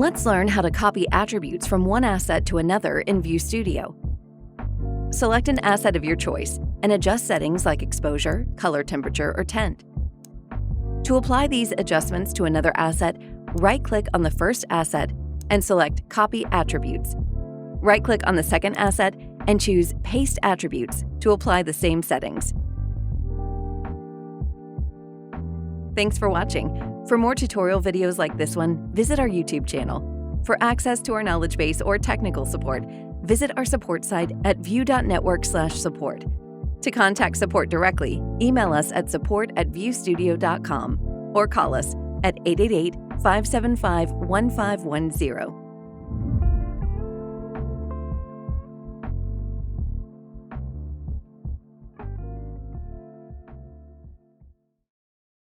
Let's learn how to copy attributes from one asset to another in View Studio. Select an asset of your choice and adjust settings like exposure, color temperature, or tint. To apply these adjustments to another asset, right-click on the first asset and select Copy Attributes. Right-click on the second asset and choose Paste Attributes to apply the same settings. Thanks for watching. For more tutorial videos like this one, visit our YouTube channel. For access to our knowledge base or technical support, visit our support site at view.network/support. To contact support directly, email us at support@viewstudio.com or call us at 888-575-1510.